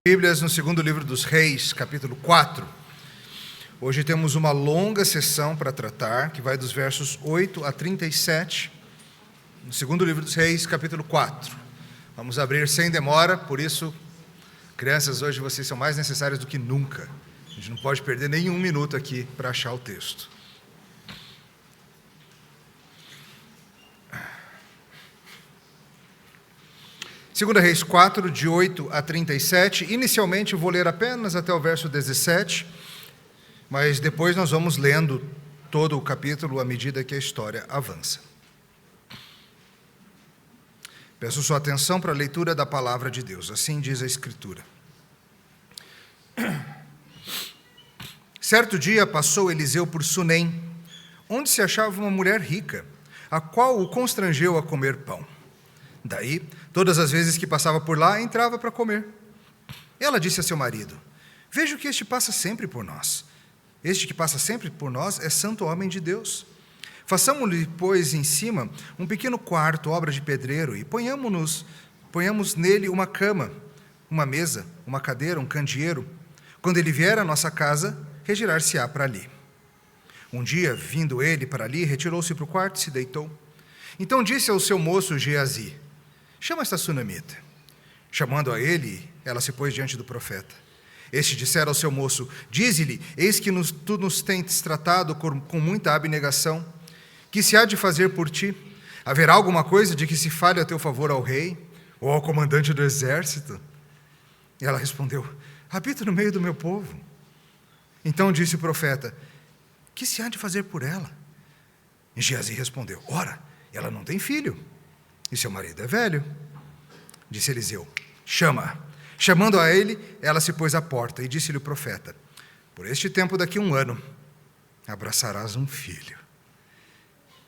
Bíblias no segundo livro dos Reis, capítulo 4. Hoje temos uma longa sessão para tratar, que vai dos versos 8 a 37, no segundo livro dos Reis, capítulo 4. Vamos abrir sem demora, por isso, crianças, hoje vocês são mais necessárias do que nunca. A gente não pode perder nenhum minuto aqui para achar o texto. Segunda Reis 4, de 8 a 37. Inicialmente eu vou ler apenas até o verso 17, mas depois nós vamos lendo todo o capítulo à medida que a história avança. Peço sua atenção para a leitura da palavra de Deus. Assim diz a Escritura. Certo dia passou Eliseu por Sunem, onde se achava uma mulher rica, a qual o constrangeu a comer pão. Daí, todas as vezes que passava por lá, entrava para comer. Ela disse a seu marido: vejo que este passa sempre por nós. Este que passa sempre por nós é santo homem de Deus. Façamos-lhe, pois, em cima um pequeno quarto, obra de pedreiro, e ponhamos nele uma cama, uma mesa, uma cadeira, um candeeiro. Quando ele vier à nossa casa, retirar-se-á para ali. Um dia, vindo ele para ali, retirou-se para o quarto e se deitou. Então disse ao seu moço Geazi: chama esta sunamita. Chamando a ele, ela se pôs diante do profeta. Este dissera ao seu moço: dize-lhe, eis que tu nos tens tratado com muita abnegação. Que se há de fazer por ti? Haverá alguma coisa de que se fale a teu favor ao rei, ou ao comandante do exército? E ela respondeu: habito no meio do meu povo. Então disse o profeta: que se há de fazer por ela? E Geazi respondeu: ora, ela não tem filho, e seu marido é velho. Disse Eliseu: chama-a. Chamando a ele, ela se pôs à porta, e disse-lhe o profeta: por este tempo, daqui a 1 ano, abraçarás um filho.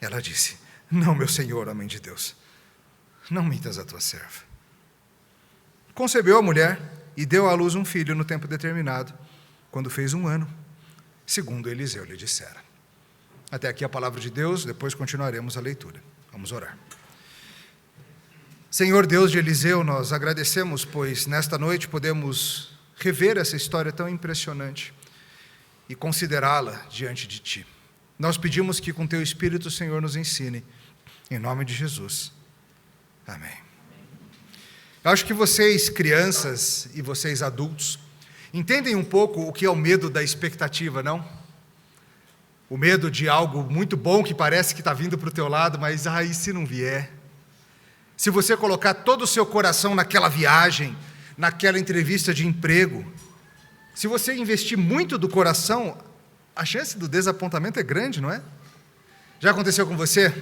Ela disse: não, meu senhor, homem de Deus, não mintas a tua serva. Concebeu a mulher e deu à luz um filho no tempo determinado, quando fez 1 ano, segundo Eliseu lhe dissera. Até aqui a palavra de Deus, depois continuaremos a leitura. Vamos orar. Senhor Deus de Eliseu, nós agradecemos, pois nesta noite podemos rever essa história tão impressionante e considerá-la diante de Ti. Nós pedimos que com Teu Espírito, Senhor, nos ensine, em nome de Jesus. Amém. Eu acho que vocês, crianças, e vocês, adultos, entendem um pouco o que é o medo da expectativa, não? O medo de algo muito bom que parece que está vindo para o teu lado, mas e se não vier? Se você colocar todo o seu coração naquela viagem, naquela entrevista de emprego, se você investir muito do coração, a chance do desapontamento é grande, não é? Já aconteceu com você?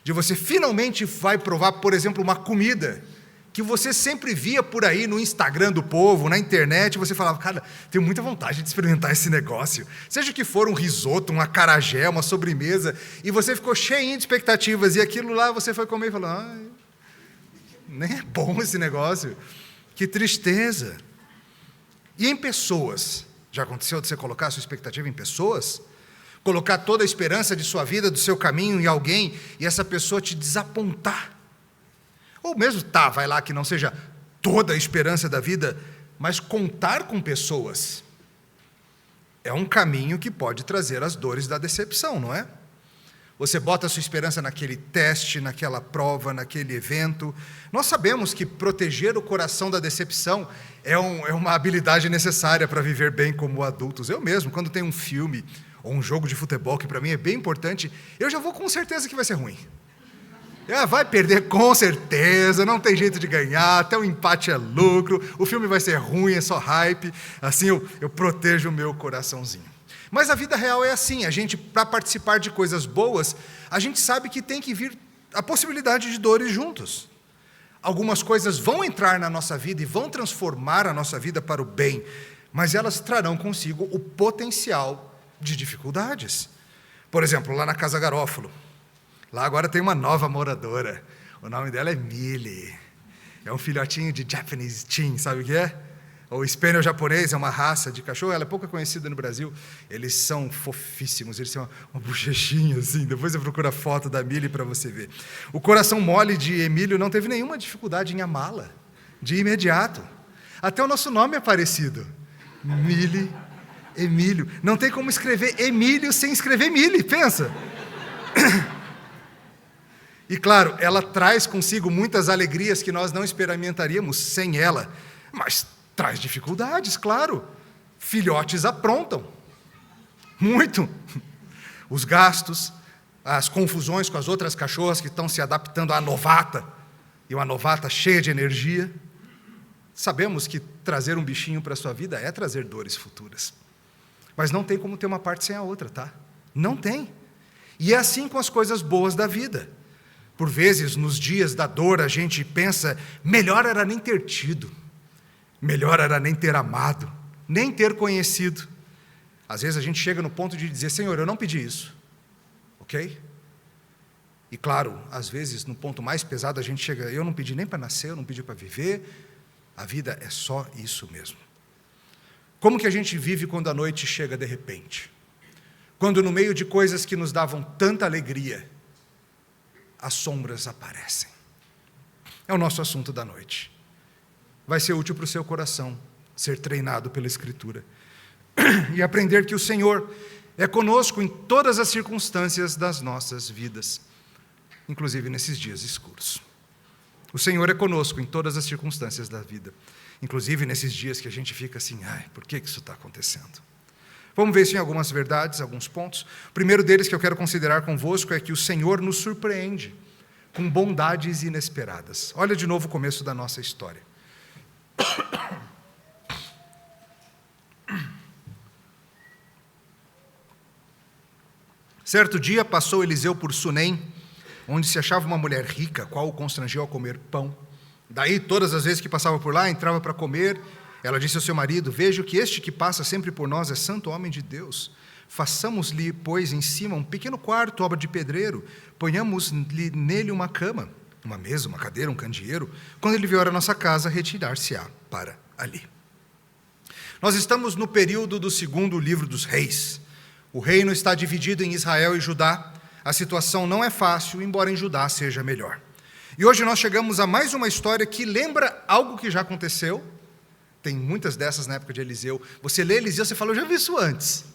De você finalmente vai provar, por exemplo, uma comida que você sempre via por aí no Instagram do povo, na internet, você falava: cara, tenho muita vontade de experimentar esse negócio. Seja que for um risoto, um acarajé, uma sobremesa, e você ficou cheio de expectativas, e aquilo lá você foi comer e falou: nem é bom esse negócio, que tristeza. E em pessoas, já aconteceu de você colocar a sua expectativa em pessoas? Colocar toda a esperança de sua vida, do seu caminho em alguém, e essa pessoa te desapontar? Ou mesmo, vai lá que não seja toda a esperança da vida, mas contar com pessoas é um caminho que pode trazer as dores da decepção, não é? Você bota a sua esperança naquele teste, naquela prova, naquele evento. Nós sabemos que proteger o coração da decepção é uma habilidade necessária para viver bem como adultos. Eu mesmo, quando tem um filme ou um jogo de futebol, que para mim é bem importante, eu já vou com certeza que vai ser ruim. Vai perder com certeza, não tem jeito de ganhar, até o empate é lucro, o filme vai ser ruim, é só hype. Assim eu protejo o meu coraçãozinho. Mas a vida real é assim, a gente, para participar de coisas boas, a gente sabe que tem que vir a possibilidade de dores juntos. Algumas coisas vão entrar na nossa vida e vão transformar a nossa vida para o bem, mas elas trarão consigo o potencial de dificuldades. Por exemplo, lá na Casa Garófalo, lá agora tem uma nova moradora, o nome dela é Millie, é um filhotinho de Japanese Teen, sabe o que é? O Spaniel japonês é uma raça de cachorro, ela é pouco conhecida no Brasil. Eles são fofíssimos, eles têm uma bochechinha assim. Depois você procura a foto da Millie para você ver. O coração mole de Emílio não teve nenhuma dificuldade em amá-la, de imediato. Até o nosso nome é parecido. Mili, Emílio. Não tem como escrever Emílio sem escrever Mili, pensa. E claro, ela traz consigo muitas alegrias que nós não experimentaríamos sem ela, mas traz dificuldades, claro. Filhotes aprontam. Muito. Os gastos, as confusões com as outras cachorras que estão se adaptando à novata, e uma novata cheia de energia. Sabemos que trazer um bichinho para a sua vida é trazer dores futuras. Mas não tem como ter uma parte sem a outra, tá? Não tem. E é assim com as coisas boas da vida. Por vezes, nos dias da dor, a gente pensa, melhor era nem ter tido, melhor era nem ter amado, nem ter conhecido. Às vezes a gente chega no ponto de dizer, Senhor, eu não pedi isso, ok? E claro, às vezes, no ponto mais pesado, a gente chega, eu não pedi nem para nascer, eu não pedi para viver, a vida é só isso mesmo. Como que a gente vive quando a noite chega de repente? Quando no meio de coisas que nos davam tanta alegria, as sombras aparecem. É o nosso assunto da noite. Vai ser útil para o seu coração, ser treinado pela Escritura. E aprender que o Senhor é conosco em todas as circunstâncias das nossas vidas, inclusive nesses dias escuros. O Senhor é conosco em todas as circunstâncias da vida, inclusive nesses dias que a gente fica assim, por que isso está acontecendo? Vamos ver, sim, algumas verdades, alguns pontos. O primeiro deles que eu quero considerar convosco é que o Senhor nos surpreende com bondades inesperadas. Olha de novo o começo da nossa história. Certo dia passou Eliseu por Sunem, onde se achava uma mulher rica, qual o constrangeu a comer pão. Daí, todas as vezes que passava por lá, entrava para comer. Ela disse ao seu marido, vejo que este que passa sempre por nós é santo homem de Deus. Façamos-lhe, pois, em cima um pequeno quarto, obra de pedreiro, ponhamos-lhe nele uma cama, uma mesa, uma cadeira, um candeeiro. Quando ele vier à nossa casa, retirar-se-á para ali. Nós estamos no período do segundo livro dos reis. O reino está dividido em Israel e Judá. A situação não é fácil, embora em Judá seja melhor. E hoje nós chegamos a mais uma história que lembra algo que já aconteceu. Tem muitas dessas na época de Eliseu. Você lê Eliseu, você fala, eu já vi isso antes.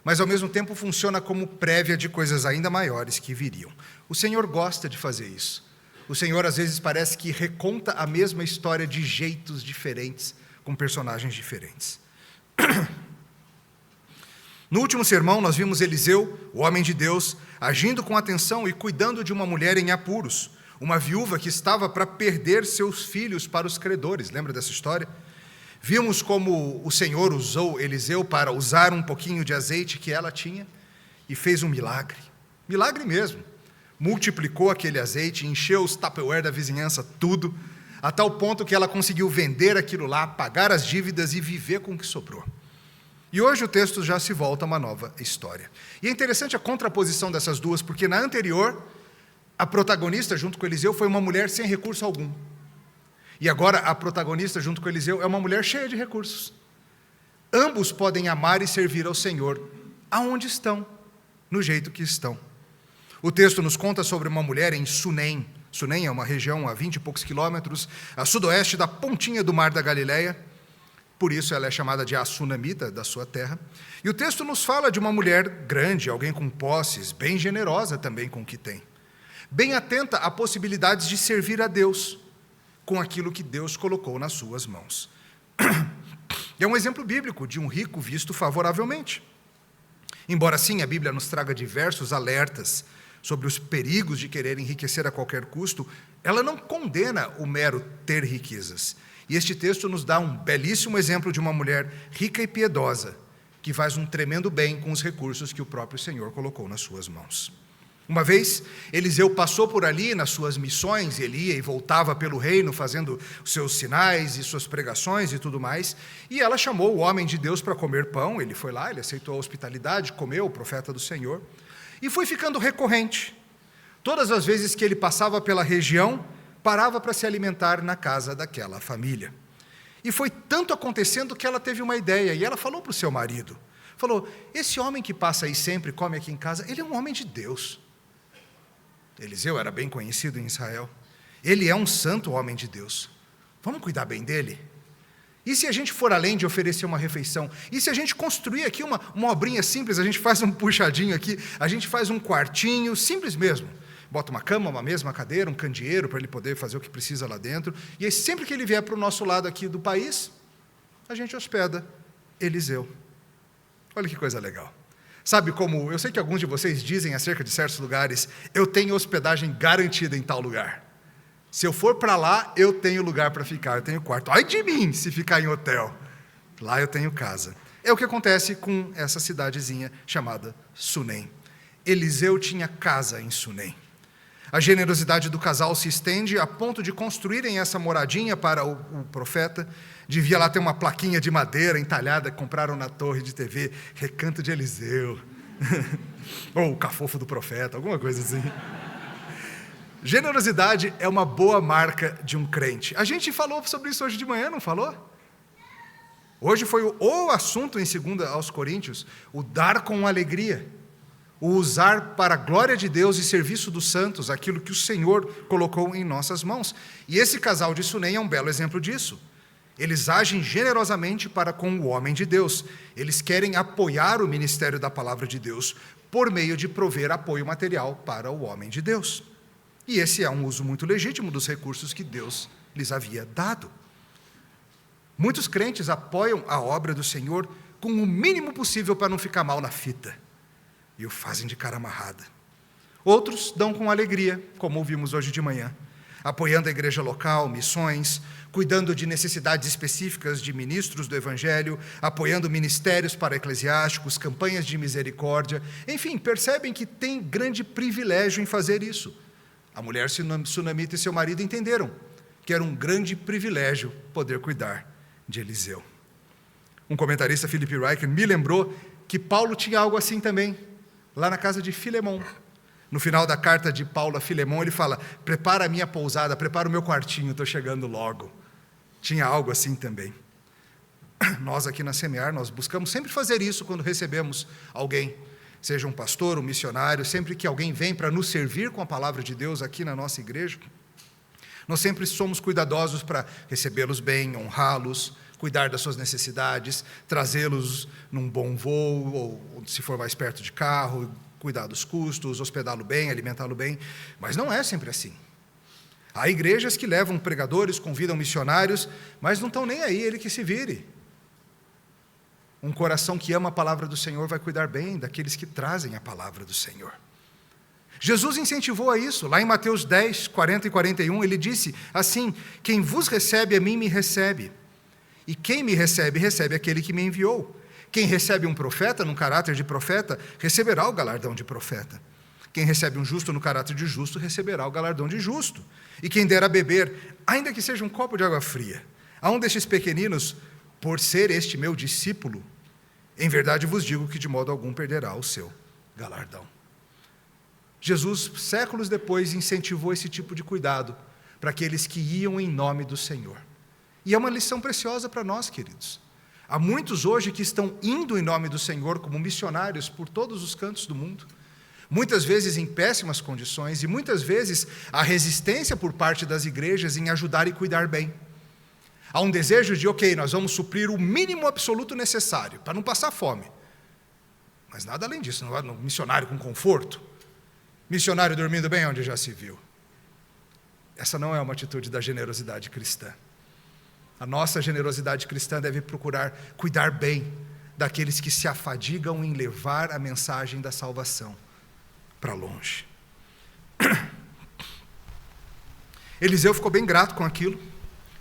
Mas ao mesmo tempo funciona como prévia de coisas ainda maiores que viriam. O Senhor gosta de fazer isso. O Senhor às vezes parece que reconta a mesma história de jeitos diferentes, com personagens diferentes. No último sermão nós vimos Eliseu, o homem de Deus, agindo com atenção e cuidando de uma mulher em apuros, uma viúva que estava para perder seus filhos para os credores. Lembra dessa história? Vimos como o Senhor usou Eliseu para usar um pouquinho de azeite que ela tinha e fez um milagre. Milagre mesmo. Multiplicou aquele azeite, encheu os Tupperware da vizinhança, tudo, a tal ponto que ela conseguiu vender aquilo lá, pagar as dívidas e viver com o que sobrou. E hoje o texto já se volta a uma nova história. E é interessante a contraposição dessas duas, porque na anterior, a protagonista junto com Eliseu foi uma mulher sem recurso algum. E agora a protagonista, junto com Eliseu, é uma mulher cheia de recursos. Ambos podem amar e servir ao Senhor, aonde estão, no jeito que estão. O texto nos conta sobre uma mulher em Sunem. Sunem é uma região a 20 e poucos quilômetros, a sudoeste da pontinha do Mar da Galileia. Por isso ela é chamada de a sunamita, da sua terra. E o texto nos fala de uma mulher grande, alguém com posses, bem generosa também com o que tem. Bem atenta a possibilidades de servir a Deus, com aquilo que Deus colocou nas suas mãos. É um exemplo bíblico de um rico visto favoravelmente. Embora sim a Bíblia nos traga diversos alertas sobre os perigos de querer enriquecer a qualquer custo, ela não condena o mero ter riquezas. E este texto nos dá um belíssimo exemplo de uma mulher rica e piedosa, que faz um tremendo bem com os recursos que o próprio Senhor colocou nas suas mãos. Uma vez, Eliseu passou por ali nas suas missões, ele ia e voltava pelo reino, fazendo os seus sinais e suas pregações e tudo mais, e ela chamou o homem de Deus para comer pão. Ele foi lá, ele aceitou a hospitalidade, comeu, o profeta do Senhor, e foi ficando recorrente. Todas as vezes que ele passava pela região, parava para se alimentar na casa daquela família. E foi tanto acontecendo que ela teve uma ideia, e ela falou para o seu marido, falou, esse homem que passa aí sempre, come aqui em casa, ele é um homem de Deus. Eliseu era bem conhecido em Israel. Ele é um santo homem de Deus. Vamos cuidar bem dele? E se a gente for além de oferecer uma refeição? E se a gente construir aqui uma obrinha simples, a gente faz um puxadinho aqui, a gente faz um quartinho, simples mesmo. Bota uma cama, uma mesa, uma cadeira, um candeeiro para ele poder fazer o que precisa lá dentro. E aí sempre que ele vier para o nosso lado aqui do país, a gente hospeda Eliseu. Olha que coisa legal. Sabe como, eu sei que alguns de vocês dizem acerca de certos lugares, eu tenho hospedagem garantida em tal lugar. Se eu for para lá, eu tenho lugar para ficar, eu tenho quarto. Ai de mim se ficar em hotel. Lá eu tenho casa. É o que acontece com essa cidadezinha chamada Sunem. Eliseu tinha casa em Sunem. A generosidade do casal se estende a ponto de construírem essa moradinha para o profeta. Devia lá ter uma plaquinha de madeira entalhada que compraram na torre de TV, Recanto de Eliseu. Ou o cafofo do profeta, alguma coisa assim. Generosidade é uma boa marca de um crente. A gente falou sobre isso hoje de manhã, não falou? Hoje foi o assunto em 2 aos Coríntios, o dar com alegria, o usar para a glória de Deus e serviço dos santos, aquilo que o Senhor colocou em nossas mãos. E esse casal de Sunem é um belo exemplo disso. Eles agem generosamente para com o homem de Deus. Eles querem apoiar o ministério da palavra de Deus por meio de prover apoio material para o homem de Deus. E esse é um uso muito legítimo dos recursos que Deus lhes havia dado. Muitos crentes apoiam a obra do Senhor com o mínimo possível para não ficar mal na fita. E o fazem de cara amarrada. Outros dão com alegria, como ouvimos hoje de manhã, apoiando a igreja local, missões, cuidando de necessidades específicas de ministros do Evangelho, apoiando ministérios para eclesiásticos, campanhas de misericórdia. Enfim, percebem que tem grande privilégio em fazer isso. A mulher sunamita e seu marido entenderam que era um grande privilégio poder cuidar de Eliseu. Um comentarista, Philip Ryken, me lembrou que Paulo tinha algo assim também, lá na casa de Filemon. No final da carta de Paulo a Filemon, ele fala, prepara a minha pousada, prepara o meu quartinho, estou chegando logo. Tinha algo assim também. Nós aqui na Semear, nós buscamos sempre fazer isso quando recebemos alguém, seja um pastor, um missionário, sempre que alguém vem para nos servir com a palavra de Deus aqui na nossa igreja, nós sempre somos cuidadosos para recebê-los bem, honrá-los, cuidar das suas necessidades, trazê-los num bom voo, ou se for mais perto de carro, cuidar dos custos, hospedá-lo bem, alimentá-lo bem, mas não é sempre assim. Há igrejas que levam pregadores, convidam missionários, mas não estão nem aí, ele que se vire. Um coração que ama a palavra do Senhor vai cuidar bem daqueles que trazem a palavra do Senhor. Jesus incentivou a isso. Lá em Mateus 10, 40 e 41, ele disse assim, quem vos recebe a mim me recebe. E quem me recebe, recebe aquele que me enviou. Quem recebe um profeta no caráter de profeta, receberá o galardão de profeta. Quem recebe um justo no caráter de justo, receberá o galardão de justo. E quem der a beber, ainda que seja um copo de água fria, a um destes pequeninos, por ser este meu discípulo, em verdade vos digo que de modo algum perderá o seu galardão. Jesus, séculos depois, incentivou esse tipo de cuidado para aqueles que iam em nome do Senhor. E é uma lição preciosa para nós, queridos. Há muitos hoje que estão indo em nome do Senhor como missionários por todos os cantos do mundo, muitas vezes em péssimas condições, e muitas vezes há resistência por parte das igrejas em ajudar e cuidar bem. Há um desejo de, ok, nós vamos suprir o mínimo absoluto necessário, para não passar fome. Mas nada além disso, não há um missionário com conforto, missionário dormindo bem onde já se viu. Essa não é uma atitude da generosidade cristã. A nossa generosidade cristã deve procurar cuidar bem daqueles que se afadigam em levar a mensagem da salvação para longe. Eliseu ficou bem grato com aquilo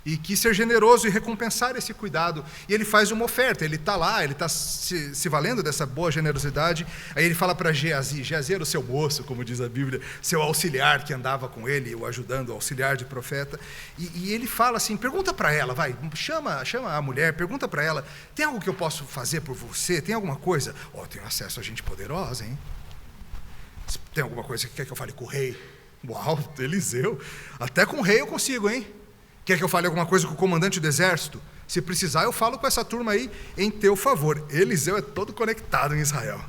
e quis ser generoso e recompensar esse cuidado. E ele faz uma oferta, ele está lá, ele está se valendo dessa boa generosidade. Aí ele fala para Geazi, Geazi era o seu moço, como diz a Bíblia, seu auxiliar que andava com ele, o ajudando, o auxiliar de profeta. E ele fala assim, pergunta para ela, vai, chama a mulher, pergunta para ela, tem algo que eu posso fazer por você? Tem alguma coisa? Tenho acesso a gente poderosa, hein? Tem alguma coisa que quer que eu fale com o rei? Uau, Eliseu, até com o rei eu consigo, hein? Quer que eu fale alguma coisa com o comandante do exército? Se precisar, eu falo com essa turma aí em teu favor. Eliseu é todo conectado em Israel.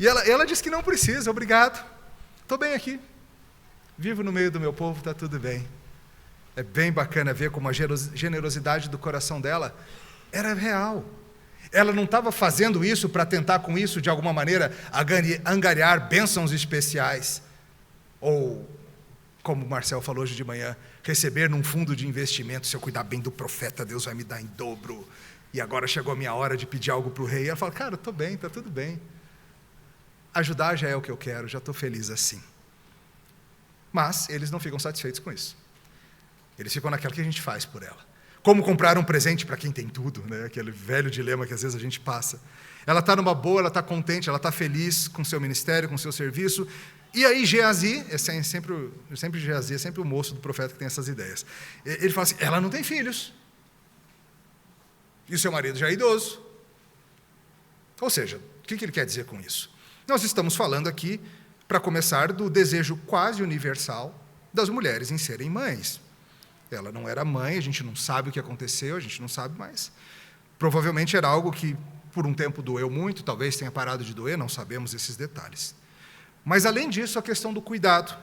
E ela diz que não precisa, obrigado. Estou bem aqui. Vivo no meio do meu povo, está tudo bem. É bem bacana ver como a generosidade do coração dela era real. Ela não estava fazendo isso para tentar com isso, de alguma maneira, angariar bênçãos especiais. Ou, como o Marcel falou hoje de manhã, receber num fundo de investimento, se eu cuidar bem do profeta, Deus vai me dar em dobro. E agora chegou a minha hora de pedir algo para o rei. Ela fala, cara, estou bem, está tudo bem. Ajudar já é o que eu quero, já estou feliz assim. Mas eles não ficam satisfeitos com isso. Eles ficam naquela que a gente faz por ela. Como comprar um presente para quem tem tudo, né? Aquele velho dilema que às vezes a gente passa. Ela está numa boa, ela está contente, ela está feliz com o seu ministério, com o seu serviço. E aí Geazi, sempre Geazi, é sempre o moço do profeta que tem essas ideias. Ele fala assim, ela não tem filhos. E o seu marido já é idoso. Ou seja, o que ele quer dizer com isso? Nós estamos falando aqui, para começar, do desejo quase universal das mulheres em serem mães. Ela não era mãe, a gente não sabe o que aconteceu, a gente não sabe mais. Provavelmente era algo que por um tempo doeu muito, talvez tenha parado de doer, não sabemos esses detalhes. Mas além disso, a questão do cuidado.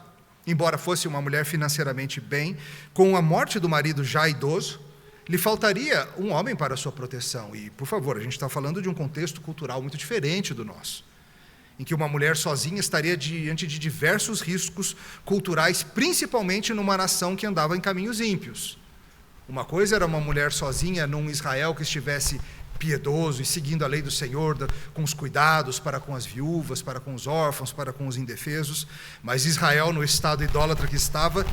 Embora fosse uma mulher financeiramente bem, com a morte do marido já idoso, lhe faltaria um homem para a sua proteção. E, por favor, a gente está falando de um contexto cultural muito diferente do nosso, em que uma mulher sozinha estaria diante de diversos riscos culturais, principalmente numa nação que andava em caminhos ímpios. Uma coisa era uma mulher sozinha num Israel que estivesse piedoso e seguindo a lei do Senhor, com os cuidados para com as viúvas, para com os órfãos, para com os indefesos. Mas Israel, no estado idólatra que estava,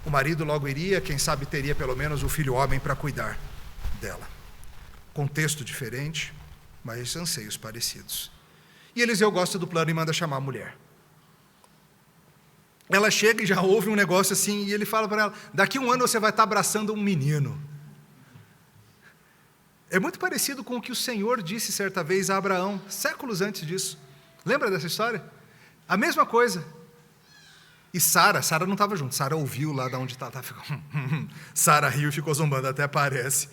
o marido logo iria, quem sabe teria pelo menos o filho homem para cuidar dela. Contexto diferente, mas anseios parecidos. E Eliseu gosta do plano e manda chamar a mulher. Ela chega e já ouve um negócio assim, e ele fala para ela, daqui a 1 ano você vai estar abraçando um menino. É muito parecido com o que o Senhor disse certa vez a Abraão, séculos antes disso. Lembra dessa história? A mesma coisa. E Sara não estava junto, Sara ouviu lá de onde estava. Sara riu e ficou zombando, até parece.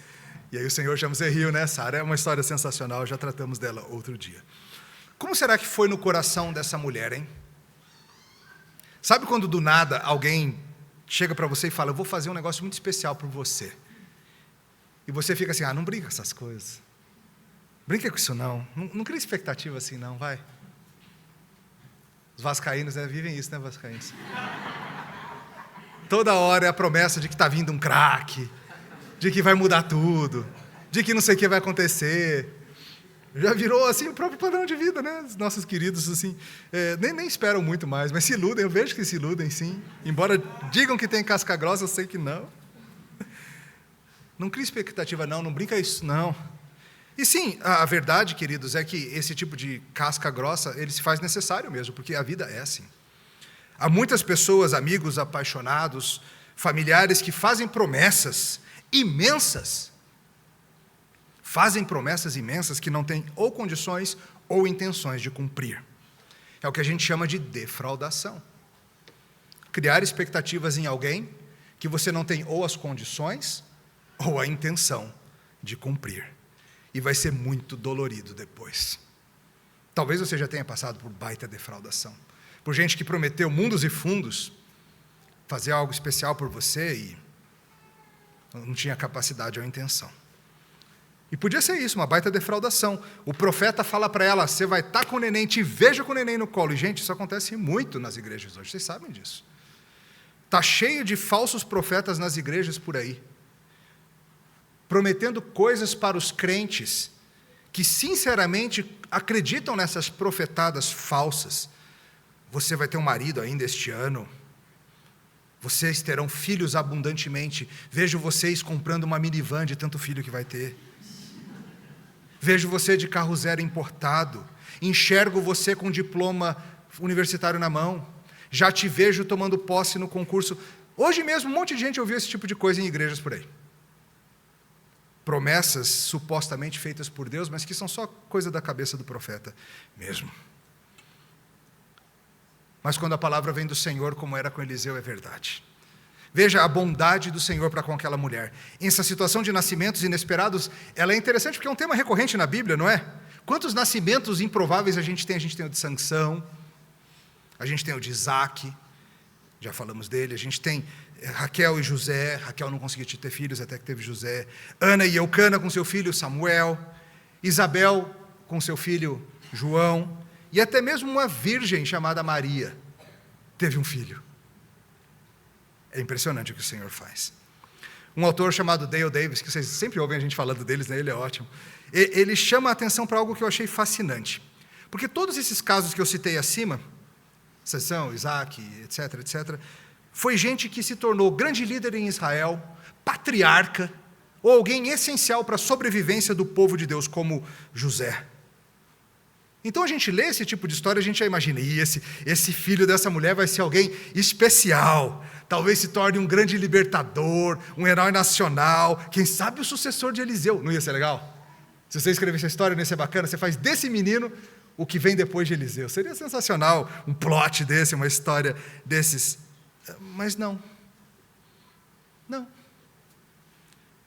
E aí o Senhor chama, você riu, né? Sara é uma história sensacional, já tratamos dela outro dia. Como será que foi no coração dessa mulher, hein? Sabe quando do nada alguém chega para você e fala, eu vou fazer um negócio muito especial para você. E você fica assim, não brinca com essas coisas. Brinca com isso não. Não cria expectativa assim não, vai. Os vascaínos vivem isso, né, vascaínos? Toda hora é a promessa de que está vindo um craque, de que vai mudar tudo, de que não sei o que vai acontecer. Já virou assim o próprio padrão de vida, né? Os nossos queridos assim, nem esperam muito mais, mas se iludem, eu vejo que se iludem sim. Embora digam que tem casca grossa, eu sei que não. Não cria expectativa não brinca isso não. E sim, a verdade, queridos, é que esse tipo de casca grossa, ele se faz necessário mesmo, porque a vida é assim. Há muitas pessoas, amigos apaixonados, familiares que fazem promessas imensas, que não têm ou condições ou intenções de cumprir. É o que a gente chama de defraudação. Criar expectativas em alguém que você não tem ou as condições ou a intenção de cumprir. E vai ser muito dolorido depois. Talvez você já tenha passado por baita defraudação. Por gente que prometeu mundos e fundos, fazer algo especial por você e não tinha capacidade ou intenção. E podia ser isso, uma baita defraudação. O profeta fala para ela, você vai estar com o neném, te vejo com o neném no colo. E gente, isso acontece muito nas igrejas hoje, vocês sabem disso. Está cheio de falsos profetas nas igrejas por aí, prometendo coisas para os crentes que sinceramente acreditam nessas profetadas falsas. Você vai ter um marido ainda este ano, vocês terão filhos abundantemente, vejo vocês comprando uma minivan de tanto filho que vai ter, vejo você de carro zero importado, enxergo você com diploma universitário na mão, já te vejo tomando posse no concurso. Hoje mesmo um monte de gente ouviu esse tipo de coisa em igrejas por aí. Promessas supostamente feitas por Deus, mas que são só coisa da cabeça do profeta mesmo. Mas quando a palavra vem do Senhor, como era com Eliseu, é verdade. Veja a bondade do Senhor para com aquela mulher. Essa situação de nascimentos inesperados, ela é interessante porque é um tema recorrente na Bíblia, não é? Quantos nascimentos improváveis a gente tem? A gente tem o de Sansão, a gente tem o de Isaac, já falamos dele. A gente tem Raquel e José. Raquel não conseguiu ter filhos até que teve José. Ana e Eucana com seu filho Samuel. Isabel com seu filho João. E até mesmo uma virgem chamada Maria teve um filho. É impressionante o que o Senhor faz. Um autor chamado Dale Davis, que vocês sempre ouvem a gente falando deles, né? Ele é ótimo. Ele chama a atenção para algo que eu achei fascinante. Porque todos esses casos que eu citei acima, Sansão, Isaac, etc., etc., foi gente que se tornou grande líder em Israel, patriarca, ou alguém essencial para a sobrevivência do povo de Deus, como José. Então a gente lê esse tipo de história, a gente já imagina, esse filho dessa mulher vai ser alguém especial, talvez se torne um grande libertador, um herói nacional, quem sabe o sucessor de Eliseu. Não ia ser legal? Se você escrever essa história, não ia ser bacana? Você faz desse menino o que vem depois de Eliseu. Seria sensacional um plot desse, uma história desses. Mas não. Não.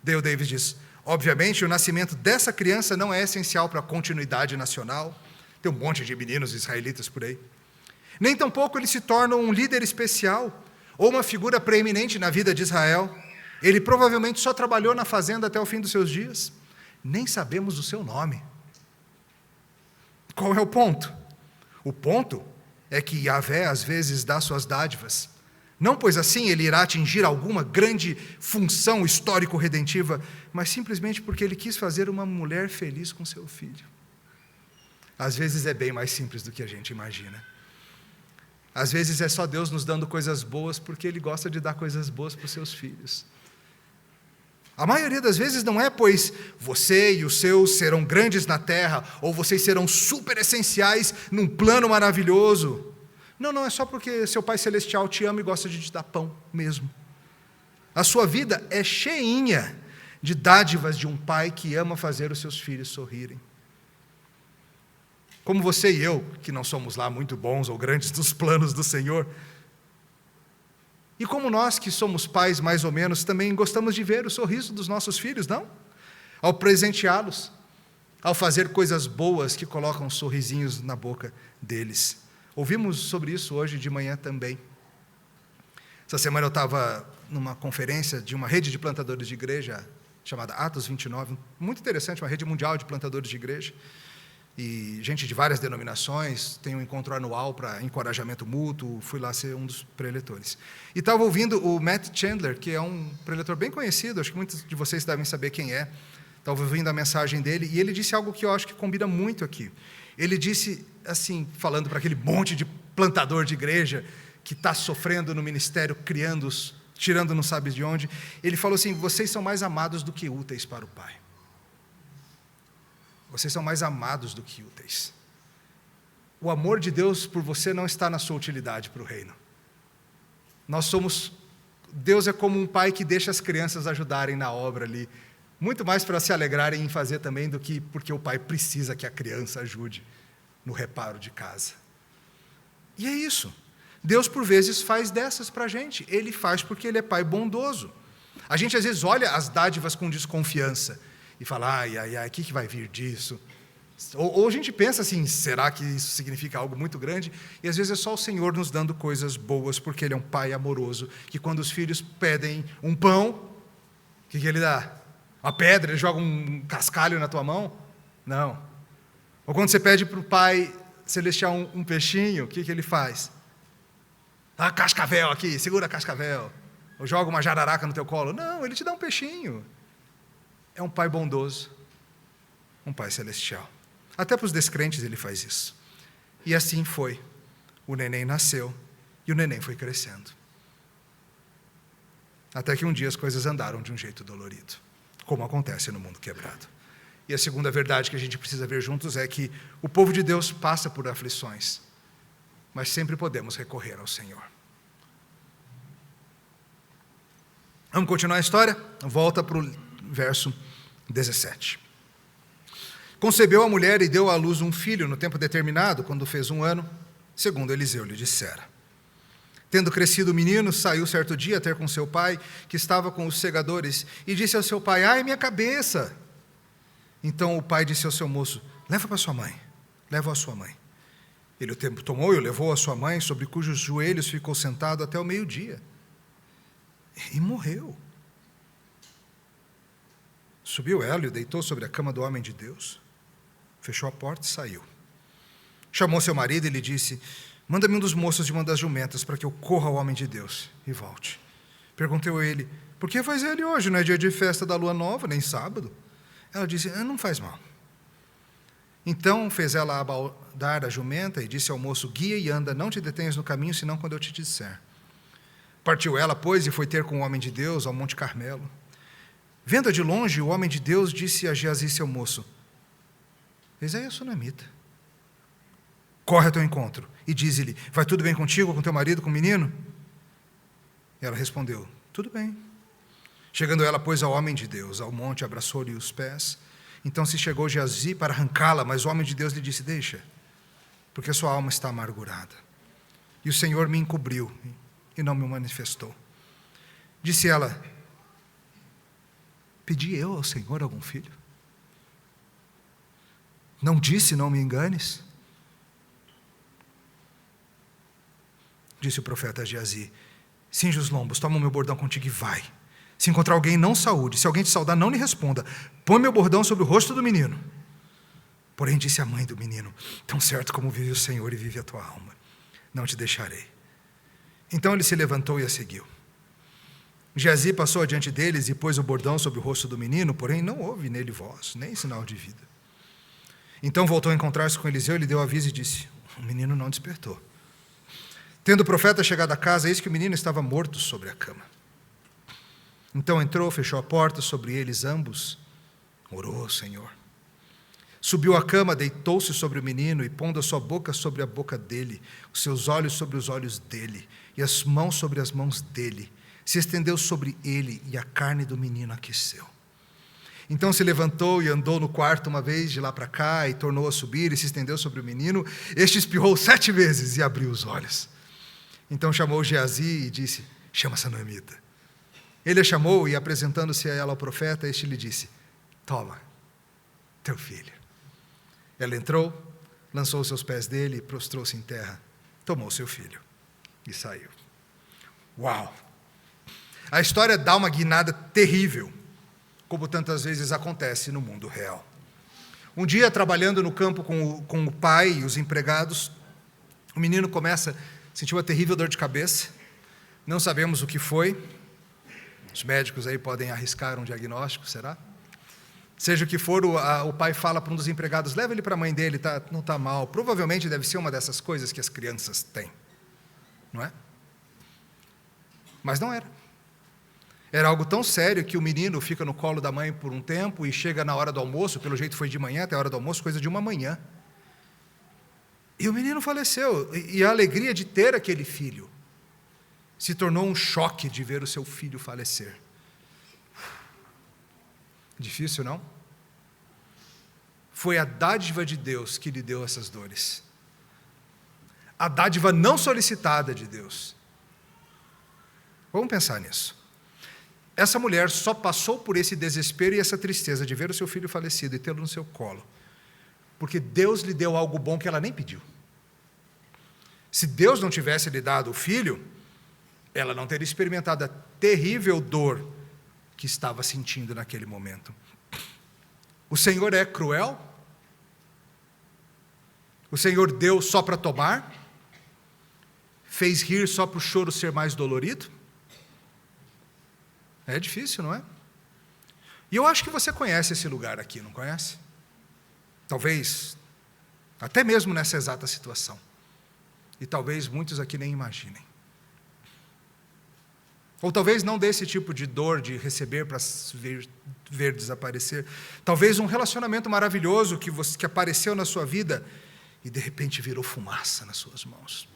Dale Davis diz, obviamente o nascimento dessa criança não é essencial para a continuidade nacional. Tem um monte de meninos israelitas por aí. Nem tampouco ele se torna um líder especial ou uma figura preeminente na vida de Israel. Ele provavelmente só trabalhou na fazenda até o fim dos seus dias. Nem sabemos o seu nome. Qual é o ponto? O ponto é que Yahvé às vezes dá suas dádivas. Não pois assim ele irá atingir alguma grande função histórico-redentiva, mas simplesmente porque ele quis fazer uma mulher feliz com seu filho. Às vezes é bem mais simples do que a gente imagina. Às vezes é só Deus nos dando coisas boas porque Ele gosta de dar coisas boas para os seus filhos. A maioria das vezes não é pois você e os seus serão grandes na terra, ou vocês serão super essenciais num plano maravilhoso. Não, é só porque seu Pai Celestial te ama e gosta de te dar pão mesmo. A sua vida é cheinha de dádivas de um pai que ama fazer os seus filhos sorrirem. Como você e eu, que não somos lá muito bons ou grandes nos planos do Senhor, e como nós que somos pais mais ou menos, também gostamos de ver o sorriso dos nossos filhos, não? Ao presenteá-los, ao fazer coisas boas que colocam sorrisinhos na boca deles. Ouvimos sobre isso hoje de manhã também. Essa semana eu estava numa conferência de uma rede de plantadores de igreja, chamada Atos 29, muito interessante, uma rede mundial de plantadores de igreja, e gente de várias denominações, tem um encontro anual para encorajamento mútuo, fui lá ser um dos preletores. E estava ouvindo o Matt Chandler, que é um preletor bem conhecido, acho que muitos de vocês devem saber quem é, estava ouvindo a mensagem dele, e ele disse algo que eu acho que combina muito aqui. Ele disse, assim, falando para aquele monte de plantador de igreja, que está sofrendo no ministério, tirando não sabe de onde, ele falou assim, vocês são mais amados do que úteis para o Pai. Vocês são mais amados do que úteis. O amor de Deus por você não está na sua utilidade para o reino. Deus é como um pai que deixa as crianças ajudarem na obra ali, muito mais para se alegrarem em fazer também do que porque o pai precisa que a criança ajude no reparo de casa. E é isso. Deus por vezes faz dessas para a gente. Ele faz porque Ele é pai bondoso. A gente às vezes olha as dádivas com desconfiança e fala, ai, o que vai vir disso? Ou a gente pensa assim, será que isso significa algo muito grande? E às vezes é só o Senhor nos dando coisas boas, porque Ele é um pai amoroso, que quando os filhos pedem um pão, o que Ele dá? Uma pedra, Ele joga um cascalho na tua mão? Não. Ou quando você pede para o Pai Celestial um peixinho, o que Ele faz? Dá cascavel aqui, segura a cascavel. Ou joga uma jararaca no teu colo. Não, Ele te dá um peixinho. É um pai bondoso, um pai celestial. Até para os descrentes Ele faz isso. E assim foi. O neném nasceu e o neném foi crescendo. Até que um dia as coisas andaram de um jeito dolorido, como acontece no mundo quebrado. E a segunda verdade que a gente precisa ver juntos é que o povo de Deus passa por aflições, mas sempre podemos recorrer ao Senhor. Vamos continuar a história? Volta para o verso 17. Concebeu a mulher e deu à luz um filho no tempo determinado, quando fez 1 ano, segundo Eliseu lhe dissera. Tendo crescido o menino, saiu certo dia a ter com seu pai, que estava com os segadores, e disse ao seu pai, ai, minha cabeça! Então o pai disse ao seu moço, leva para sua mãe, leva a sua mãe. Ele o tomou e o levou à sua mãe, sobre cujos joelhos ficou sentado até o meio-dia. E morreu. Subiu ela e o deitou sobre a cama do homem de Deus. Fechou a porta e saiu. Chamou seu marido e lhe disse: manda-me um dos moços de uma das jumentas, para que eu corra ao homem de Deus e volte. Perguntou ele: por que faz ele hoje? Não é dia de festa da lua nova, nem sábado? Ela disse: não faz mal. Então fez ela abaldar a jumenta e disse ao moço: guia e anda, não te detenhas no caminho, senão quando eu te disser. Partiu ela, pois, e foi ter com o homem de Deus ao Monte Carmelo. Vendo-a de longe, o homem de Deus disse a Geazi, seu moço: eis aí a sunamita. Corre ao teu encontro e dize-lhe: vai tudo bem contigo, com teu marido, com o menino? Ela respondeu: tudo bem. Chegando ela, pois, ao homem de Deus, ao monte, abraçou-lhe os pés. Então se chegou Geazi para arrancá-la, mas o homem de Deus lhe disse: deixa, porque a sua alma está amargurada. E o Senhor me encobriu e não me manifestou. Disse ela: pedi eu ao Senhor algum filho? Não disse: não me enganes? Disse o profeta a Geazi: cinge os lombos, toma o meu bordão contigo e vai. Se encontrar alguém, não saúde. Se alguém te saudar, não lhe responda. Põe meu bordão sobre o rosto do menino. Porém disse a mãe do menino: tão certo como vive o Senhor e vive a tua alma, não te deixarei. Então ele se levantou e a seguiu. Geazi passou adiante deles e pôs o bordão sobre o rosto do menino, porém não houve nele voz, nem sinal de vida. Então voltou a encontrar-se com Eliseu, lhe deu aviso e disse: o menino não despertou. Tendo o profeta chegado à casa, eis que o menino estava morto sobre a cama. Então entrou, fechou a porta sobre eles ambos, orou ao Senhor. Subiu à cama, deitou-se sobre o menino e, pondo a sua boca sobre a boca dele, os seus olhos sobre os olhos dele e as mãos sobre as mãos dele, se estendeu sobre ele e a carne do menino aqueceu. Então se levantou e andou no quarto uma vez de lá para cá e tornou a subir e se estendeu sobre o menino. Este espirrou 7 vezes e abriu os olhos. Então chamou Geazi e disse: chama essa sunamita. Ele a chamou e, apresentando-se a ela ao profeta, este lhe disse: toma, teu filho. Ela entrou, lançou os seus pés dele e prostrou-se em terra, tomou seu filho e saiu. Uau! A história dá uma guinada terrível, como tantas vezes acontece no mundo real. Um dia, trabalhando no campo com o pai e os empregados, o menino começa a sentir uma terrível dor de cabeça, não sabemos o que foi. Os médicos aí podem arriscar um diagnóstico, será? Seja o que for, o pai fala para um dos empregados: leva ele para a mãe dele, não está mal. Provavelmente deve ser uma dessas coisas que as crianças têm, não é? Mas não era. Era algo tão sério que o menino fica no colo da mãe por um tempo e chega na hora do almoço, pelo jeito foi de manhã até a hora do almoço, coisa de uma manhã. E o menino faleceu, e a alegria de ter aquele filho se tornou um choque de ver o seu filho falecer. Difícil, não? Foi a dádiva de Deus que lhe deu essas dores. A dádiva não solicitada de Deus. Vamos pensar nisso. Essa mulher só passou por esse desespero e essa tristeza de ver o seu filho falecido e tê-lo no seu colo, porque Deus lhe deu algo bom que ela nem pediu. Se Deus não tivesse lhe dado o filho, ela não teria experimentado a terrível dor que estava sentindo naquele momento. O Senhor é cruel? O Senhor deu só para tomar? Fez rir só para o choro ser mais dolorido? É difícil, não é? E eu acho que você conhece esse lugar aqui, não conhece? Talvez, até mesmo nessa exata situação. E talvez muitos aqui nem imaginem. Ou talvez não desse tipo de dor de receber para ver desaparecer. Talvez um relacionamento maravilhoso que apareceu na sua vida e de repente virou fumaça nas suas mãos.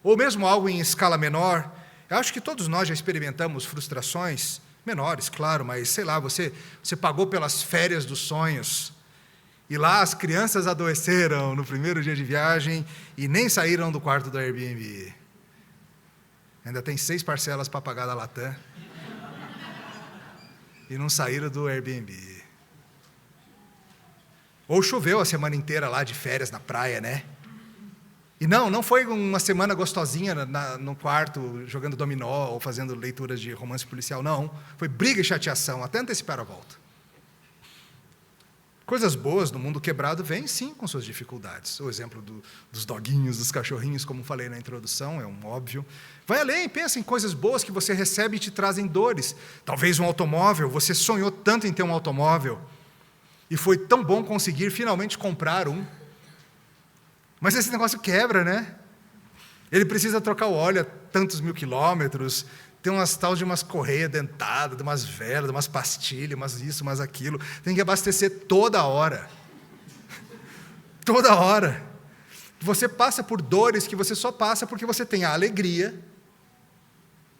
Ou mesmo algo em escala menor. Eu acho que todos nós já experimentamos frustrações menores, claro, mas sei lá, você pagou pelas férias dos sonhos e lá as crianças adoeceram no primeiro dia de viagem e nem saíram do quarto do Airbnb. Ainda tem 6 parcelas para pagar da Latam e não saíram do Airbnb. Ou choveu a semana inteira lá de férias na praia, né? E não foi uma semana gostosinha no quarto, jogando dominó ou fazendo leituras de romance policial, não. Foi briga e chateação, até antecipar a volta. Coisas boas do mundo quebrado vêm, sim, com suas dificuldades. O exemplo dos doguinhos, dos cachorrinhos, como falei na introdução, é um óbvio. Vai além, pensa em coisas boas que você recebe e te trazem dores. Talvez um automóvel, você sonhou tanto em ter um automóvel, e foi tão bom conseguir finalmente comprar um. Mas esse negócio quebra, né? Ele precisa trocar o óleo a tantos mil quilômetros, tem umas tal de umas correias dentadas, de umas velas, de umas pastilhas, umas isso, umas aquilo. Tem que abastecer toda hora. Toda hora. Você passa por dores que você só passa porque você tem a alegria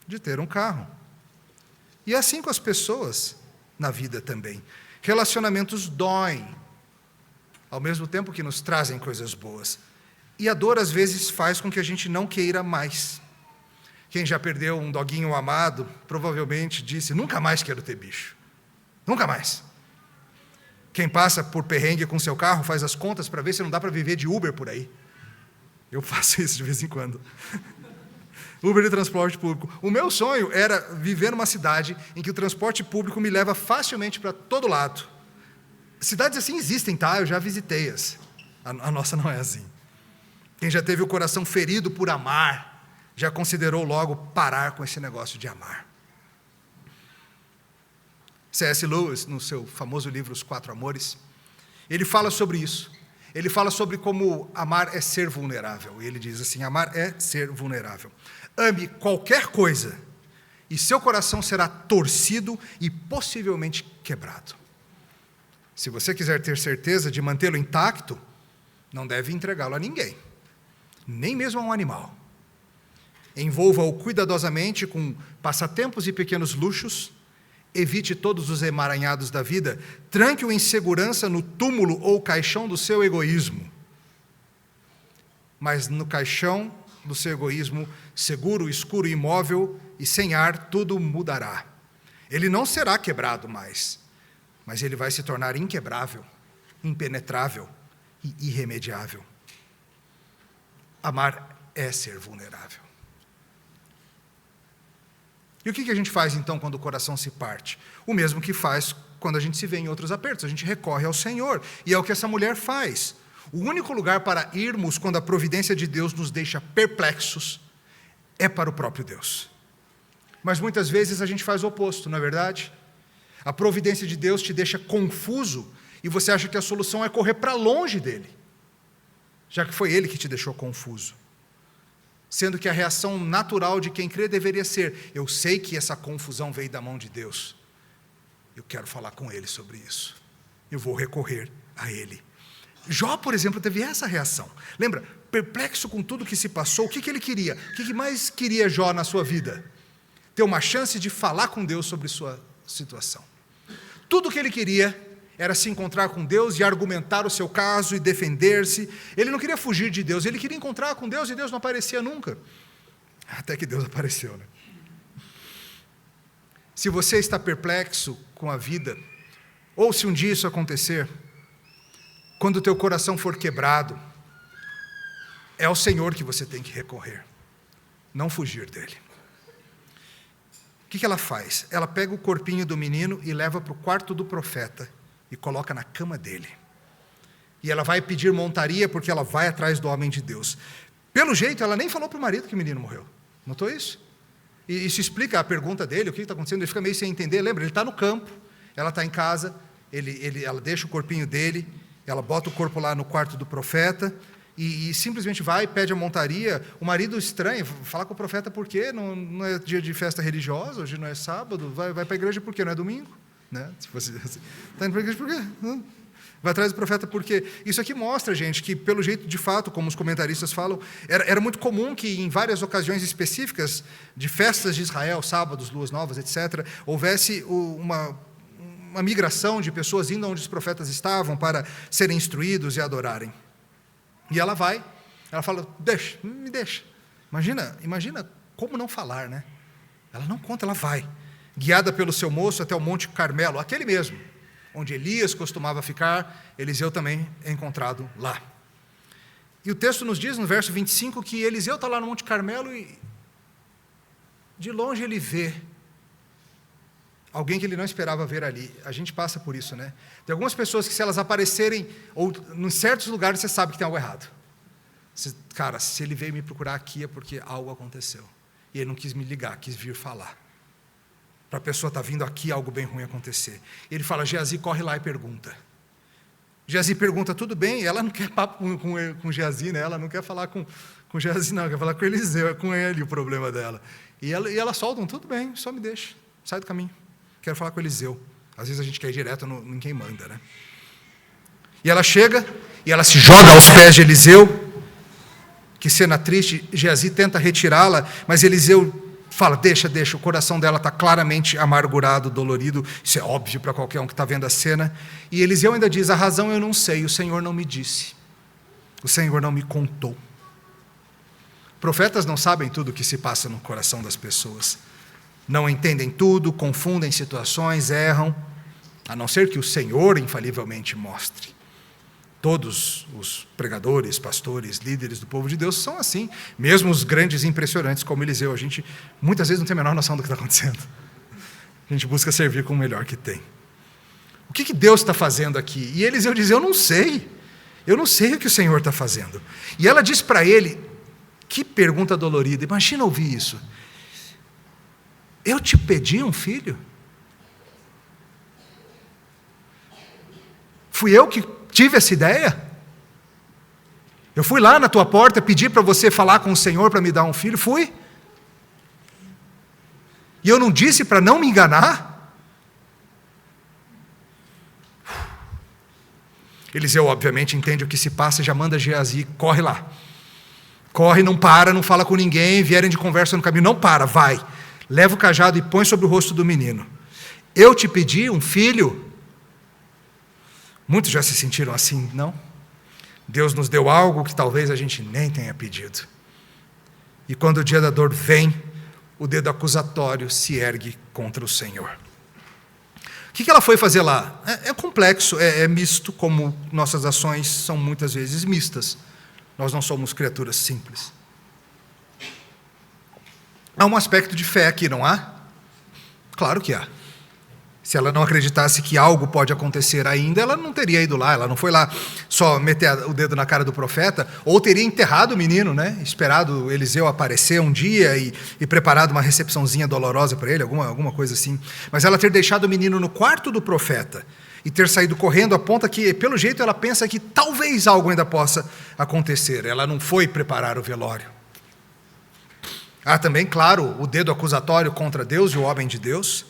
de ter um carro. E é assim com as pessoas na vida também. Relacionamentos doem, ao mesmo tempo que nos trazem coisas boas. E a dor, às vezes, faz com que a gente não queira mais. Quem já perdeu um doguinho amado, provavelmente disse, nunca mais quero ter bicho. Nunca mais. Quem passa por perrengue com seu carro, faz as contas para ver se não dá para viver de Uber por aí. Eu faço isso de vez em quando. Uber e transporte público. O meu sonho era viver numa cidade em que o transporte público me leva facilmente para todo lado. Cidades assim existem, tá? Eu já visitei-as. A nossa não é assim. Quem já teve o coração ferido por amar, já considerou logo parar com esse negócio de amar. C.S. Lewis, no seu famoso livro Os Quatro Amores, ele fala sobre isso. Ele fala sobre como amar é ser vulnerável. E ele diz assim, amar é ser vulnerável. Ame qualquer coisa, e seu coração será torcido e possivelmente quebrado. Se você quiser ter certeza de mantê-lo intacto, não deve entregá-lo a ninguém, nem mesmo a um animal. Envolva-o cuidadosamente com passatempos e pequenos luxos, evite todos os emaranhados da vida, tranque-o em segurança no túmulo ou caixão do seu egoísmo. Mas no caixão do seu egoísmo, seguro, escuro, imóvel e sem ar, tudo mudará. Ele não será quebrado mais, mas ele vai se tornar inquebrável, impenetrável e irremediável. Amar é ser vulnerável. E o que a gente faz então quando o coração se parte? O mesmo que faz quando a gente se vê em outros apertos, a gente recorre ao Senhor, e é o que essa mulher faz. O único lugar para irmos quando a providência de Deus nos deixa perplexos é para o próprio Deus. Mas muitas vezes a gente faz o oposto, não é verdade? A providência de Deus te deixa confuso e você acha que a solução é correr para longe dele, já que foi ele que te deixou confuso. Sendo que a reação natural de quem crê deveria ser, eu sei que essa confusão veio da mão de Deus, eu quero falar com ele sobre isso, eu vou recorrer a ele. Jó, por exemplo, teve essa reação. Lembra, perplexo com tudo que se passou, o que ele queria? O que mais queria Jó na sua vida? Ter uma chance de falar com Deus sobre sua situação. Tudo o que ele queria era se encontrar com Deus e argumentar o seu caso e defender-se. Ele não queria fugir de Deus, ele queria encontrar com Deus e Deus não aparecia nunca. Até que Deus apareceu, né? Se você está perplexo com a vida, ou se um dia isso acontecer, quando o teu coração for quebrado, é ao Senhor que você tem que recorrer, não fugir dele. O que ela faz? Ela pega o corpinho do menino e leva para o quarto do profeta e coloca na cama dele. E ela vai pedir montaria porque ela vai atrás do homem de Deus. Pelo jeito, ela nem falou para o marido que o menino morreu. Notou isso? E isso explica a pergunta dele, o que está acontecendo, ele fica meio sem entender. Lembra, ele está no campo, ela está em casa, ela deixa o corpinho dele, ela bota o corpo lá no quarto do profeta e simplesmente vai, pede a montaria. O marido estranha, fala com o profeta por quê? Não é dia de festa religiosa, hoje não é sábado, vai para a igreja por quê? Não é domingo? Né? Se fosse assim, está indo para a igreja por quê? Vai atrás do profeta por quê? Isso aqui mostra, gente, que pelo jeito, de fato, como os comentaristas falam, era muito comum que em várias ocasiões específicas de festas de Israel, sábados, luas novas, etc., houvesse uma migração de pessoas indo onde os profetas estavam para serem instruídos e adorarem. E ela vai, ela fala, me deixa. Imagina como não falar, né? Ela não conta, ela vai, guiada pelo seu moço até o Monte Carmelo, aquele mesmo, onde Elias costumava ficar, Eliseu também é encontrado lá. E o texto nos diz, no verso 25, que Eliseu está lá no Monte Carmelo e de longe ele vê alguém que ele não esperava ver ali. A gente passa por isso, né? Tem algumas pessoas que, se elas aparecerem, ou em certos lugares, você sabe que tem algo errado. Cara, se ele veio me procurar aqui é porque algo aconteceu. E ele não quis me ligar, quis vir falar. Para a pessoa estar vindo aqui, algo bem ruim acontecer. Ele fala, Geazi, corre lá e pergunta. Geazi pergunta, tudo bem? Ela não quer papo com Geazi, né? Ela não quer falar com Geazi, não. Quer falar com Eliseu, é com ele o problema dela. E ela solta, tudo bem, só me deixa. Sai do caminho. Quero falar com Eliseu. Às vezes a gente quer ir direto em quem manda, né? E ela chega, e ela se joga aos pés de Eliseu. Que cena triste. Geazi tenta retirá-la, mas Eliseu fala, deixa, o coração dela está claramente amargurado, dolorido, isso é óbvio para qualquer um que está vendo a cena, e Eliseu ainda diz, a razão eu não sei, o Senhor não me disse, o Senhor não me contou. Profetas não sabem tudo o que se passa no coração das pessoas, não entendem tudo, confundem situações, erram, a não ser que o Senhor infalivelmente mostre. Todos os pregadores, pastores, líderes do povo de Deus são assim. Mesmo os grandes e impressionantes como Eliseu. A gente muitas vezes não tem a menor noção do que está acontecendo. A gente busca servir com o melhor que tem. O que Deus está fazendo aqui? E Eliseu diz, eu não sei o que o Senhor está fazendo. E ela diz para ele, que pergunta dolorida, imagina ouvir isso. Eu te pedi um filho? Fui eu que tive essa ideia? Eu fui lá na tua porta, pedi para você falar com o Senhor para me dar um filho, fui? E eu não disse para não me enganar? Eliseu obviamente entende o que se passa e já manda Geazi, corre lá. Corre, não para, não fala com ninguém, vierem de conversa no caminho, não para, vai. Leva o cajado e põe sobre o rosto do menino. Eu te pedi um filho? Muitos já se sentiram assim, não? Deus nos deu algo que talvez a gente nem tenha pedido. E quando o dia da dor vem, o dedo acusatório se ergue contra o Senhor. O que ela foi fazer lá? É complexo, é misto, como nossas ações são muitas vezes mistas. Nós não somos criaturas simples. Há um aspecto de fé aqui, não há? Claro que há. Se ela não acreditasse que algo pode acontecer ainda, ela não teria ido lá, ela não foi lá só meter o dedo na cara do profeta, ou teria enterrado o menino, né? Esperado Eliseu aparecer um dia e preparado uma recepçãozinha dolorosa para ele, alguma coisa assim. Mas ela ter deixado o menino no quarto do profeta e ter saído correndo aponta que, pelo jeito, ela pensa que talvez algo ainda possa acontecer. Ela não foi preparar o velório. Há também, claro, o dedo acusatório contra Deus e o homem de Deus.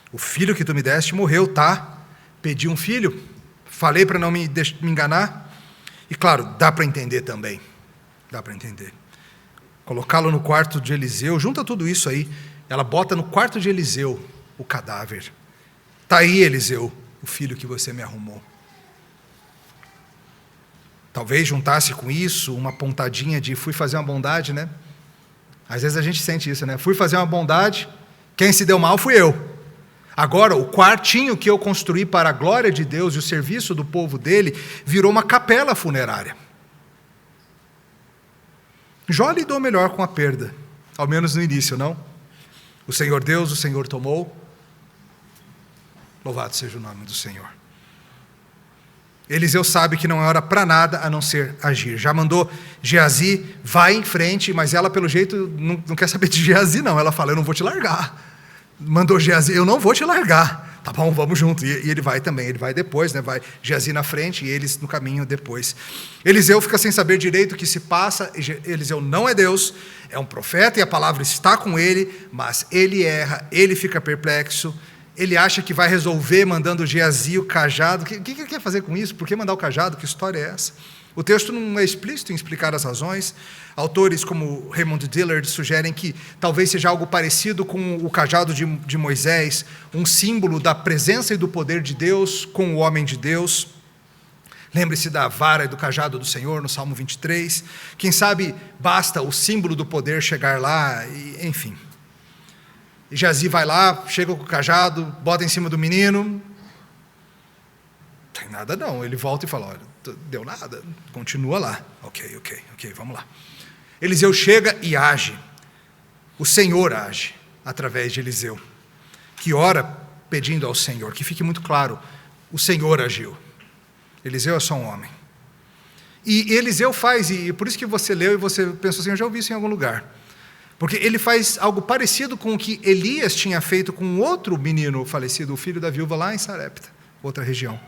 O filho que tu me deste morreu, tá? Pedi um filho, falei para não me enganar. E claro, dá para entender também. Dá para entender. Colocá-lo no quarto de Eliseu, junta tudo isso aí. Ela bota no quarto de Eliseu o cadáver. Está aí, Eliseu, o filho que você me arrumou. Talvez juntasse com isso uma pontadinha de fui fazer uma bondade, né? Às vezes a gente sente isso, né? Fui fazer uma bondade, quem se deu mal fui eu. Agora, o quartinho que eu construí para a glória de Deus e o serviço do povo dele, virou uma capela funerária. Jó lidou melhor com a perda, ao menos no início, não? O Senhor Deus, o Senhor tomou. Louvado seja o nome do Senhor. Eliseu sabe que não é hora para nada a não ser agir. Já mandou Geazi, vai em frente, mas ela, pelo jeito, não quer saber de Geazi, não. Ela fala, eu não vou te largar. Mandou Geazi, eu não vou te largar. Tá bom, vamos junto. E ele vai também, ele vai depois, né? Vai Geazi na frente e eles no caminho depois. Eliseu fica sem saber direito o que se passa. Eliseu não é Deus, é um profeta e a palavra está com ele, mas ele erra, ele fica perplexo. Ele acha que vai resolver mandando Geazi o cajado. O que ele quer fazer com isso? Por que mandar o cajado? Que história é essa? O texto não é explícito em explicar as razões. Autores como Raymond Dillard sugerem que talvez seja algo parecido com o cajado de Moisés, um símbolo da presença e do poder de Deus com o homem de Deus. Lembre-se da vara e do cajado do Senhor, no Salmo 23. Quem sabe basta o símbolo do poder chegar lá, enfim. Geazi vai lá, chega com o cajado, bota em cima do menino. tem nada não. Ele volta e fala, olha, deu nada, continua lá. Ok, vamos lá. Eliseu chega e age. O Senhor age através de Eliseu, que ora pedindo ao Senhor, que fique muito claro, o Senhor agiu. Eliseu é só um homem. E Eliseu faz, e por isso que você leu e você pensou assim, eu já ouvi isso em algum lugar. Porque ele faz algo parecido com o que Elias tinha feito com outro menino falecido, o filho da viúva lá em Sarepta, outra região.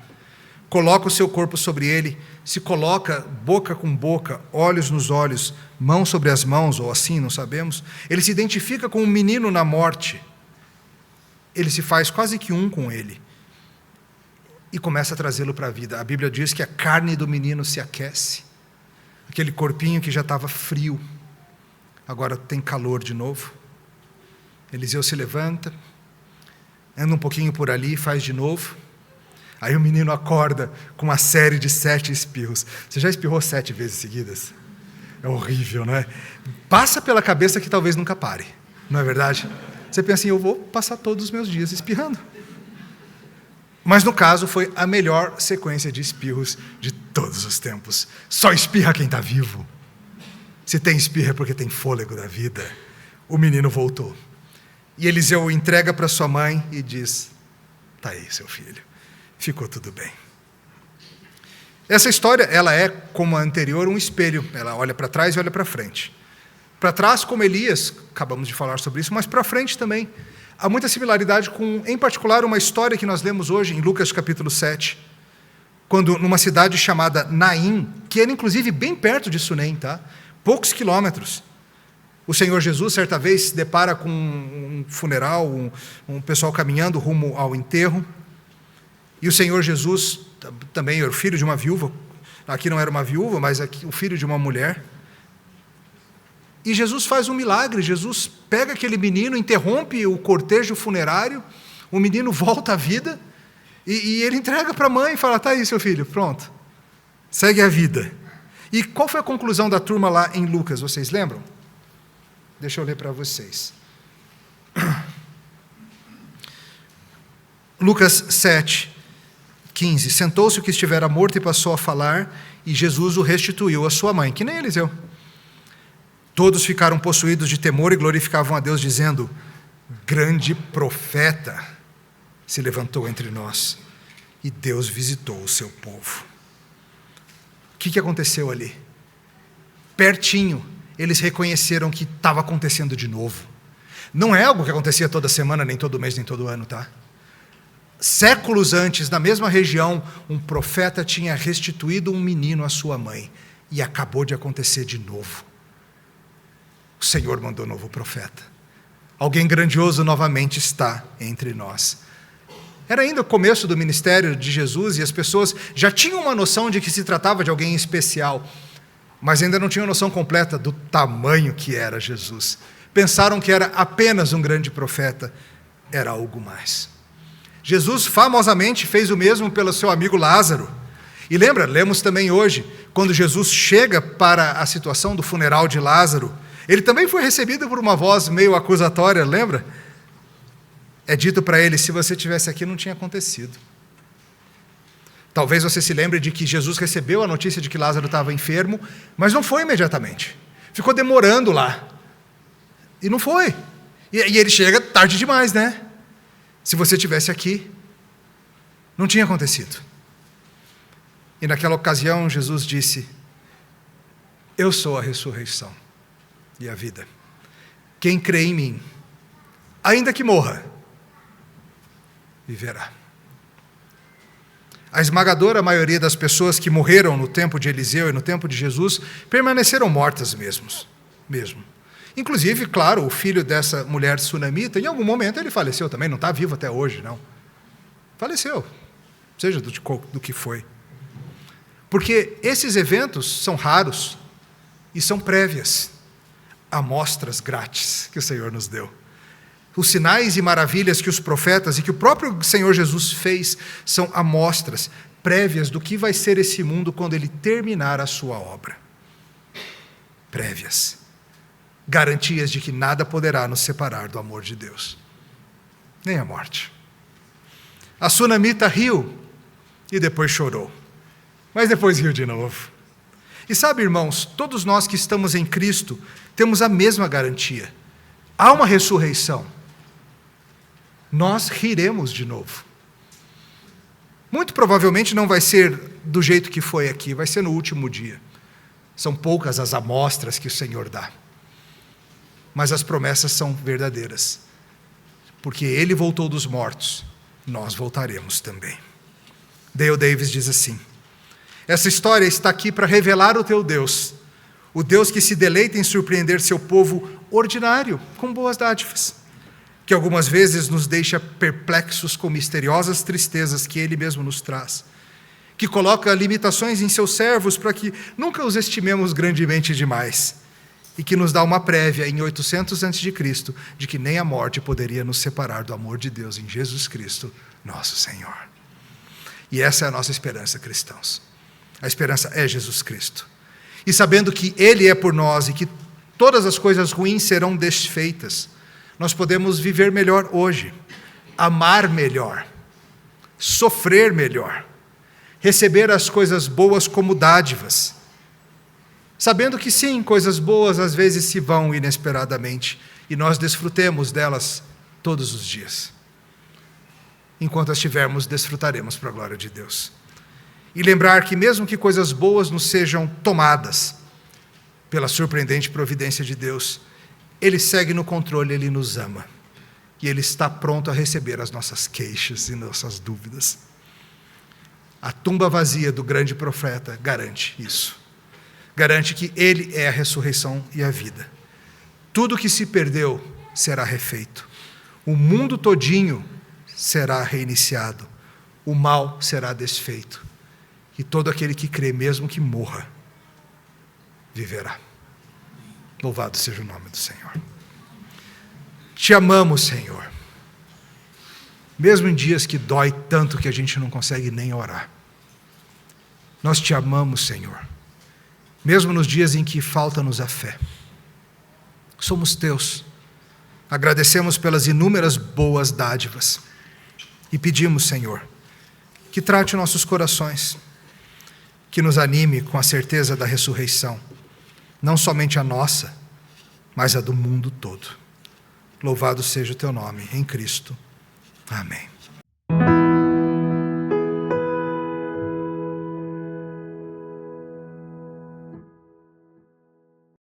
Coloca o seu corpo sobre ele, se coloca boca com boca, olhos nos olhos, mãos sobre as mãos, ou assim, não sabemos. Ele se identifica com um menino na morte. Ele se faz quase que um com ele. E começa a trazê-lo para a vida. A Bíblia diz que a carne do menino se aquece. Aquele corpinho que já estava frio, agora tem calor de novo. Eliseu se levanta, anda um pouquinho por ali, faz de novo. Aí o menino acorda com uma série de 7 espirros. Você já espirrou 7 vezes seguidas? É horrível, não é? Passa pela cabeça que talvez nunca pare, não é verdade? Você pensa assim, eu vou passar todos os meus dias espirrando. Mas no caso foi a melhor sequência de espirros de todos os tempos. Só espirra quem está vivo. Se tem espirra é porque tem fôlego da vida. O menino voltou. E Eliseu o entrega para sua mãe e diz, está aí seu filho. Ficou tudo bem. Essa história, ela é, como a anterior, um espelho. Ela olha para trás e olha para frente. Para trás, como Elias, acabamos de falar sobre isso, mas para frente também. Há muita similaridade com, em particular, uma história que nós lemos hoje em Lucas capítulo 7, quando numa cidade chamada Naim, que era inclusive bem perto de Sunem, tá? Poucos quilômetros. O Senhor Jesus, certa vez, se depara com um funeral, um pessoal caminhando rumo ao enterro. E o Senhor Jesus, também era o filho de uma viúva, aqui não era uma viúva, mas aqui o filho de uma mulher. E Jesus faz um milagre, Jesus pega aquele menino, interrompe o cortejo funerário, o menino volta à vida, e ele entrega para a mãe e fala, está aí seu filho, pronto, segue a vida. E qual foi a conclusão da turma lá em Lucas, vocês lembram? Deixa eu ler para vocês. Lucas 7, 15. Sentou-se o que estivera morto e passou a falar, e Jesus o restituiu à sua mãe, que nem Eliseu. Todos ficaram possuídos de temor e glorificavam a Deus, dizendo, grande profeta se levantou entre nós, e Deus visitou o seu povo. O que aconteceu ali? Pertinho, eles reconheceram que estava acontecendo de novo. Não é algo que acontecia toda semana, nem todo mês, nem todo ano, tá? Séculos antes, na mesma região, um profeta tinha restituído um menino à sua mãe, e acabou de acontecer de novo. O Senhor mandou um novo profeta. Alguém grandioso novamente está entre nós. Era ainda o começo do ministério de Jesus e as pessoas já tinham uma noção de que se tratava de alguém especial, mas ainda não tinham noção completa do tamanho que era Jesus. Pensaram que era apenas um grande profeta, era algo mais. Jesus famosamente fez o mesmo pelo seu amigo Lázaro. E lembra, lemos também hoje, quando Jesus chega para a situação do funeral de Lázaro, ele também foi recebido por uma voz meio acusatória, lembra? É dito para ele, se você estivesse aqui não tinha acontecido. Talvez você se lembre de que Jesus recebeu a notícia de que Lázaro estava enfermo, mas não foi imediatamente. Ficou demorando lá. E não foi. E ele chega tarde demais, né? Se você estivesse aqui, não tinha acontecido. E naquela ocasião, Jesus disse, eu sou a ressurreição e a vida. Quem crê em mim, ainda que morra, viverá. A esmagadora maioria das pessoas que morreram no tempo de Eliseu e no tempo de Jesus permaneceram mortas mesmo. Inclusive, claro, o filho dessa mulher sunamita, em algum momento ele faleceu também, não está vivo até hoje, não. Faleceu, seja do que foi. Porque esses eventos são raros e são prévias, amostras grátis que o Senhor nos deu. Os sinais e maravilhas que os profetas e que o próprio Senhor Jesus fez são amostras prévias do que vai ser esse mundo quando ele terminar a sua obra. Prévias. Garantias de que nada poderá nos separar do amor de Deus. Nem a morte. A sunamita riu e depois chorou, mas depois riu de novo. E sabe, irmãos, todos nós que estamos em Cristo temos a mesma garantia. Há uma ressurreição. Nós riremos de novo. Muito provavelmente não vai ser do jeito que foi aqui, vai ser no último dia. São poucas as amostras que o Senhor dá. Mas as promessas são verdadeiras. Porque Ele voltou dos mortos, nós voltaremos também. Dale Davis diz assim: essa história está aqui para revelar o teu Deus, o Deus que se deleita em surpreender seu povo ordinário com boas dádivas, que algumas vezes nos deixa perplexos com misteriosas tristezas que Ele mesmo nos traz, que coloca limitações em seus servos para que nunca os estimemos grandemente demais, e que nos dá uma prévia em 800 a.C. de que nem a morte poderia nos separar do amor de Deus em Jesus Cristo, nosso Senhor. E essa é a nossa esperança, cristãos. A esperança é Jesus Cristo. E sabendo que Ele é por nós e que todas as coisas ruins serão desfeitas, nós podemos viver melhor hoje, amar melhor, sofrer melhor, receber as coisas boas como dádivas, sabendo que sim, coisas boas às vezes se vão inesperadamente e nós desfrutemos delas todos os dias. Enquanto as tivermos, desfrutaremos para a glória de Deus. E lembrar que mesmo que coisas boas nos sejam tomadas pela surpreendente providência de Deus, Ele segue no controle, Ele nos ama. E Ele está pronto a receber as nossas queixas e nossas dúvidas. A tumba vazia do grande profeta garante isso. Garante que Ele é a ressurreição e a vida. Tudo que se perdeu será refeito. O mundo todinho será reiniciado. O mal será desfeito. E todo aquele que crê, mesmo que morra, viverá. Louvado seja o nome do Senhor. Te amamos, Senhor. Mesmo em dias que dói tanto que a gente não consegue nem orar. Nós te amamos, Senhor. Mesmo nos dias em que falta-nos a fé. Somos teus. Agradecemos pelas inúmeras boas dádivas. E pedimos, Senhor, que trate nossos corações. Que nos anime com a certeza da ressurreição. Não somente a nossa, mas a do mundo todo. Louvado seja o teu nome, em Cristo. Amém.